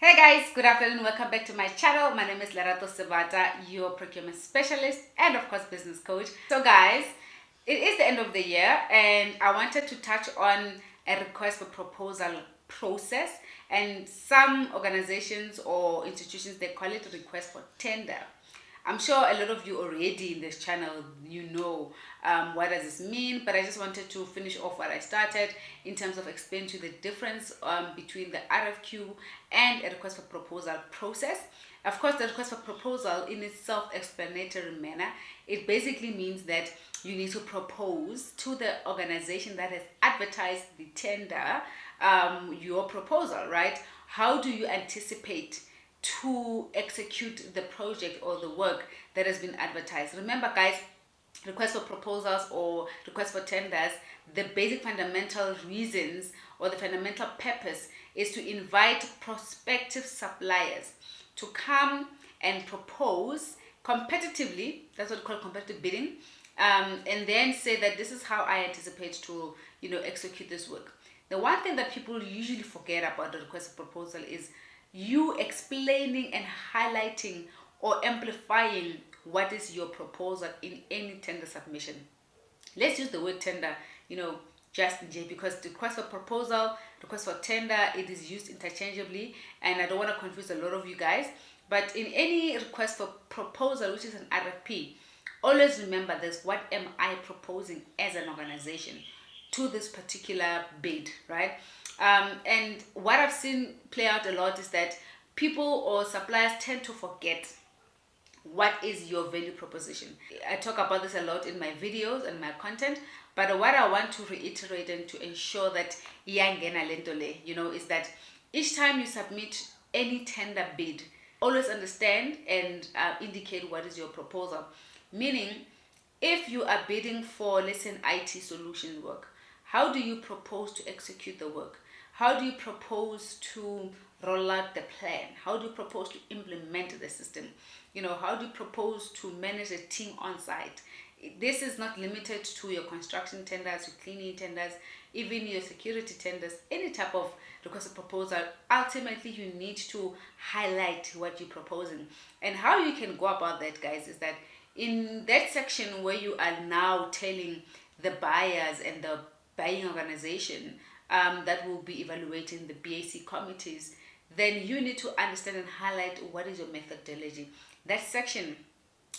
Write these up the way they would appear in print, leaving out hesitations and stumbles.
Hey guys, good afternoon. Welcome back to my channel. My name is Lerato Sebata, your procurement specialist and of course business coach. So guys, it is the end of the year and I wanted to touch on a request for proposal process, and some organizations or institutions, they call it a request for tender. I'm sure a lot of you already in this channel, you know what does this mean, but I just wanted to finish off what I started in terms of explaining to you the difference between the RFQ and a request for proposal process. Of course, the request for proposal in its self-explanatory manner, it basically means that you need to propose to the organization that has advertised the tender your proposal, right? How do you anticipate to execute the project or the work that has been advertised? Remember guys, request for proposals or request for tenders, the basic fundamental reasons or the fundamental purpose is to invite prospective suppliers to come and propose competitively. That's what we call competitive bidding, and then say that this is how I anticipate to execute this work. The one thing that people usually forget about the request for proposal is you explaining and highlighting or amplifying what is your proposal in any tender submission. Let's use the word tender, just in J, because the request for proposal, request for tender, it is used interchangeably, and I don't want to confuse a lot of you guys. But in any request for proposal, which is an RFP, always remember this: what am I proposing as an organization to this particular bid, right? And what I've seen play out a lot is that people or suppliers tend to forget what is your value proposition. I talk about this a lot in my videos and my content, but what I want to reiterate and to ensure that iyangena lento le, is that each time you submit any tender bid, always understand and indicate what is your proposal. Meaning, if you are bidding for, let's say, an IT solution work, how do you propose to execute the work? How do you propose to roll out the plan? How do you propose to implement the system? How do you propose to manage a team on site? This is not limited to your construction tenders, your cleaning tenders, even your security tenders, any type of request for proposal. Ultimately, you need to highlight what you're proposing. And how you can go about that, guys, is that in that section where you are now telling the buyers and the buying organization that will be evaluating the BAC committees, then you need to understand and highlight what is your methodology. That section,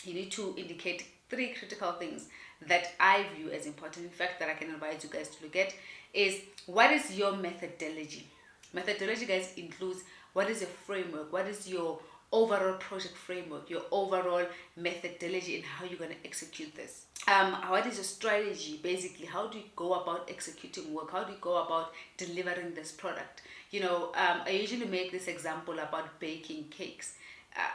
you need to indicate 3 critical things that I view as important, in fact, that I can advise you guys to look at, is what is your methodology. Methodology, guys, includes what is your framework, what is your overall project framework, your overall methodology, and how you're going to execute this. What is your strategy? Basically, how do you go about executing work? How do you go about delivering this product? I usually make this example about baking cakes.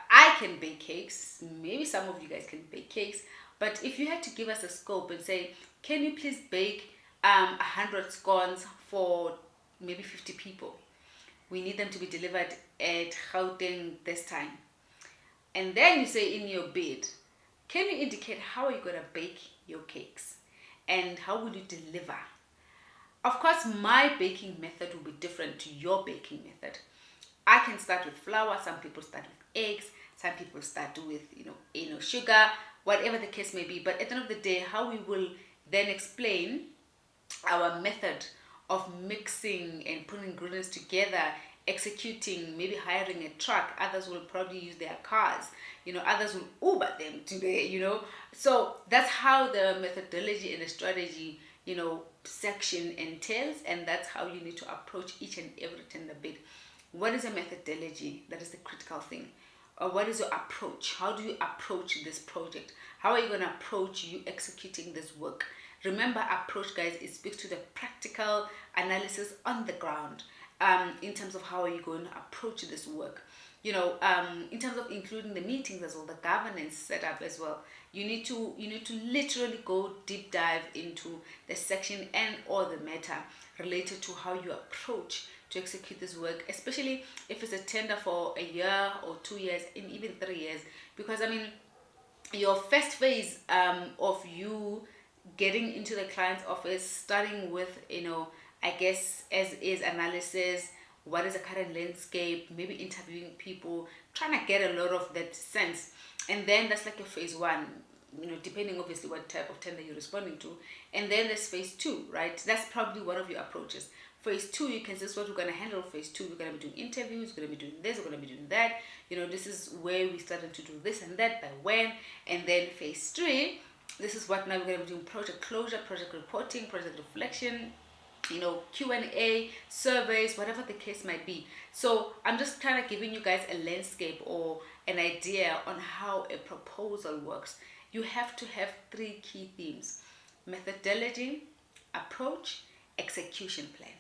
I can bake cakes, maybe some of you guys can bake cakes, but if you had to give us a scope and say, can you please bake 100 scones for maybe 50 people? We need them to be delivered at Gauteng this time. And then you say in your bid, can you indicate how are you going to bake your cakes and how will you deliver? Of course, my baking method will be different to your baking method. I can start with flour, some people start with eggs, some people start with sugar, whatever the case may be. But at the end of the day, how we will then explain our method of mixing and putting ingredients together, executing, maybe hiring a truck. Others will probably use their cars, others will Uber them today, so that's how the methodology and the strategy section entails, and that's how you need to approach each and every tender bid. What is a methodology? That is the critical thing. Or what is your approach? How do you approach this project? How are you going to approach you executing this work? Remember, approach, guys, it speaks to the practical analysis on the ground, in terms of how are you going to approach this work. In terms of including the meetings as well, the governance setup as well. You need to literally go deep dive into the section and or the matter related to how you approach to execute this work, especially if it's a tender for a year or 2 years and even 3 years. Because your first phase of you getting into the client's office, starting with I guess as is analysis, what is the current landscape, maybe interviewing people, trying to get a lot of that sense. And then that's like a phase one, depending obviously what type of tender you're responding to. And then there's phase two, right? That's probably one of your approaches. Phase two, you can say, this is what we're going to handle. Phase two, we're going to be doing interviews, we're going to be doing this, we're going to be doing that. This is where we started to do this and that, by when. And then phase three, this is what now we're going to be doing: project closure, project reporting, project reflection, Q&A, surveys, whatever the case might be. So I'm just kind of giving you guys a landscape or an idea on how a proposal works. You have to have three key themes: methodology, approach, execution plan.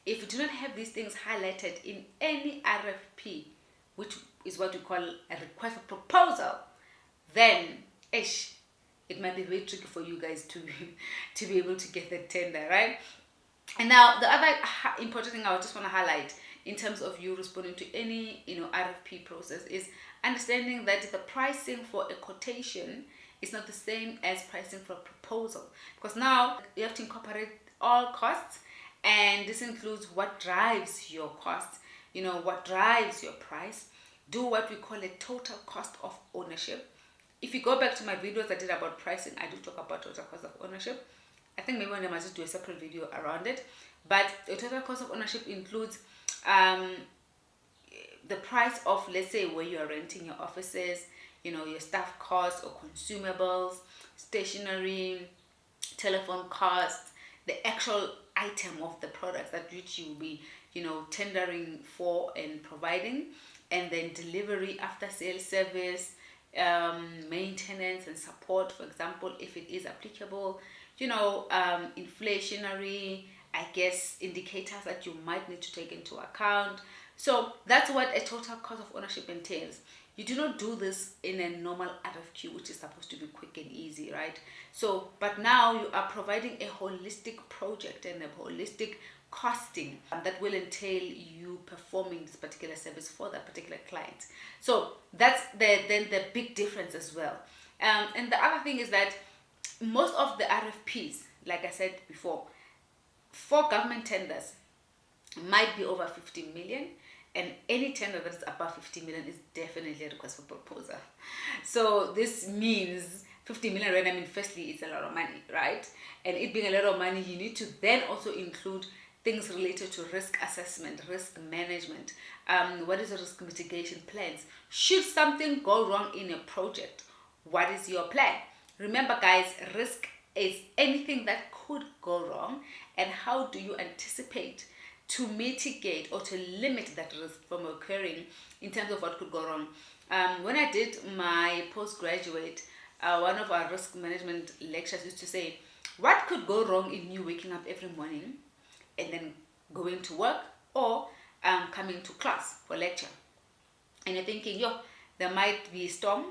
If you do not have these things highlighted in any RFP, which is what we call a request for proposal, then it might be very tricky for you guys to be able to get the tender, right? And now the other important thing I just want to highlight in terms of you responding to any RFP process is understanding that the pricing for a quotation is not the same as pricing for a proposal, because now you have to incorporate all costs, and this includes what drives your costs, what drives your price. Do what we call a total cost of ownership. If you go back to my videos I did about pricing, I do talk about total cost of ownership. I think maybe one day I might just do a separate video around it. But the total cost of ownership includes the price of, let's say, where you are renting your offices, your staff costs or consumables, stationery, telephone costs, the actual item of the product that which you will be, tendering for and providing, and then delivery, after sales service, maintenance and support, for example, if it is applicable, inflationary, I guess, indicators that you might need to take into account. So that's what a total cost of ownership entails. You do not do this in a normal RFQ, which is supposed to be quick and easy, right? So, but now you are providing a holistic project and a holistic costing that will entail you performing this particular service for that particular client. So that's then the big difference as well. And the other thing is that most of the RFPs, like I said before, for government tenders might be over 50 million, and any tender that is above 50 million is definitely a request for proposal. So this means 50 million rand, firstly, it's a lot of money, right? And it being a lot of money, you need to then also include things related to risk assessment, risk management. What is the risk mitigation plans? Should something go wrong in a project, what is your plan? Remember, guys, risk is anything that could go wrong, and how do you anticipate to mitigate or to limit that risk from occurring in terms of what could go wrong. When I did my postgraduate, one of our risk management lectures used to say, what could go wrong in you waking up every morning and then going to work or coming to class for lecture? And you're thinking, there might be a storm,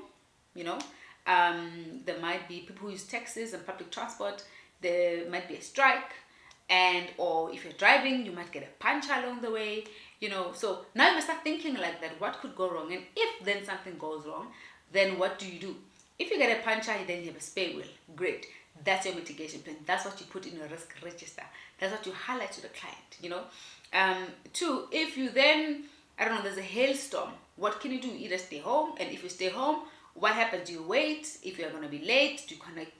there might be people who use taxis and public transport, there might be a strike, or if you're driving, you might get a puncture along the way, so now you must start thinking like that. What could go wrong? And if then something goes wrong, then what do you do? If you get a puncture, then you have a spare wheel. Great. That's your mitigation plan. That's what you put in your risk register. That's what you highlight to the client, Two, if you then, there's a hailstorm, what can you do? Either stay home, and if you stay home, what happens? Do you wait? If you're going to be late, do you connect,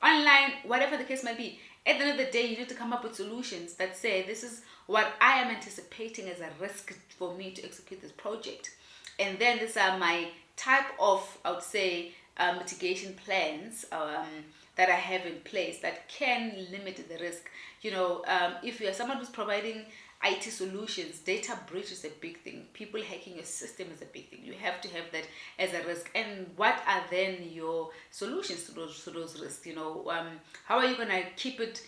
online? Whatever the case might be. At the end of the day, you need to come up with solutions that say, this is what I am anticipating as a risk for me to execute this project. And then these are my type of, I would say, mitigation plans that I have in place that can limit the risk. If you're someone who's providing IT solutions, data breach is a big thing. People hacking your system is a big thing. You have to have that as a risk. And what are then your solutions to those risks? How are you going to keep it,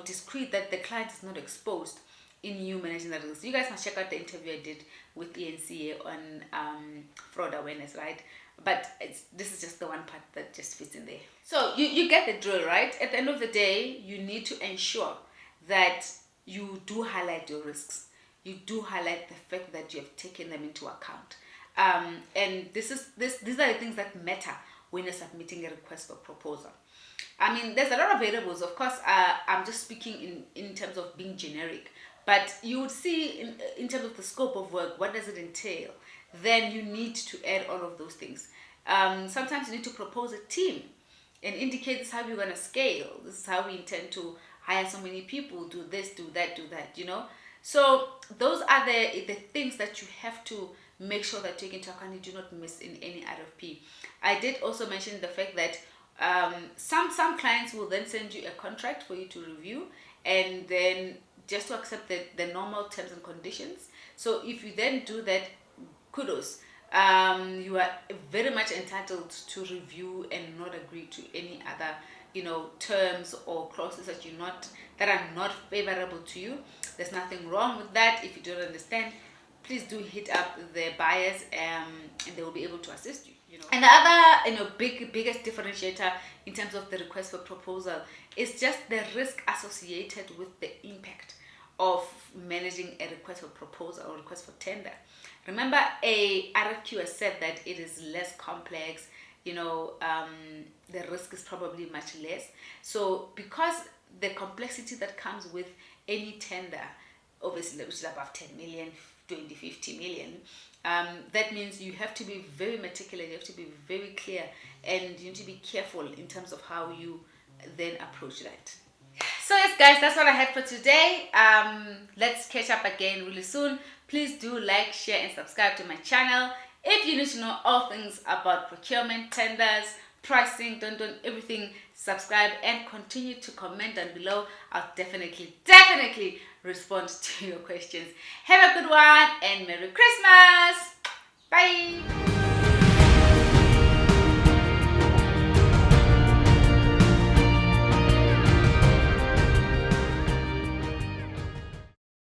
discreet, that the client is not exposed in you managing that risk? You guys must check out the interview I did with ENCA on fraud awareness, right? But this is just the one part that just fits in there. So you get the drill, right? At the end of the day, you need to ensure that you do highlight your risks. You do highlight the fact that you have taken them into account. And these are the things that matter when you're submitting a request for proposal. There's a lot of variables. Of course, I'm just speaking in terms of being generic. But you would see in terms of the scope of work, what does it entail? Then you need to add all of those things. Sometimes you need to propose a team and indicate this is how we're going to scale. This is how we intend to hire so many people, do this, do that, So those are the things that you have to make sure that you take into account, you do not miss in any RFP. I did also mention the fact that some clients will then send you a contract for you to review, and then just to accept the normal terms and conditions. So if you then do that, kudos. You are very much entitled to review and not agree to any other terms or clauses that are not favorable to you. There's nothing wrong with that. If you don't understand, please do hit up the buyers, and they will be able to assist you. And the other biggest differentiator in terms of the request for proposal is just the risk associated with the impact of managing a request for proposal or request for tender. Remember, a RFQ has said that it is less complex. The risk is probably much less. So because the complexity that comes with any tender, obviously which is above 10 million, 20, 50 million, that means you have to be very meticulous, you have to be very clear, and you need to be careful in terms of how you then approach that. So yes guys, that's what I had for today. Let's catch up again really soon. Please do like, share and subscribe to my channel. If you need to know all things about procurement, tenders, pricing, everything, subscribe and continue to comment down below. I'll definitely respond to your questions. Have a good one and Merry Christmas. Bye.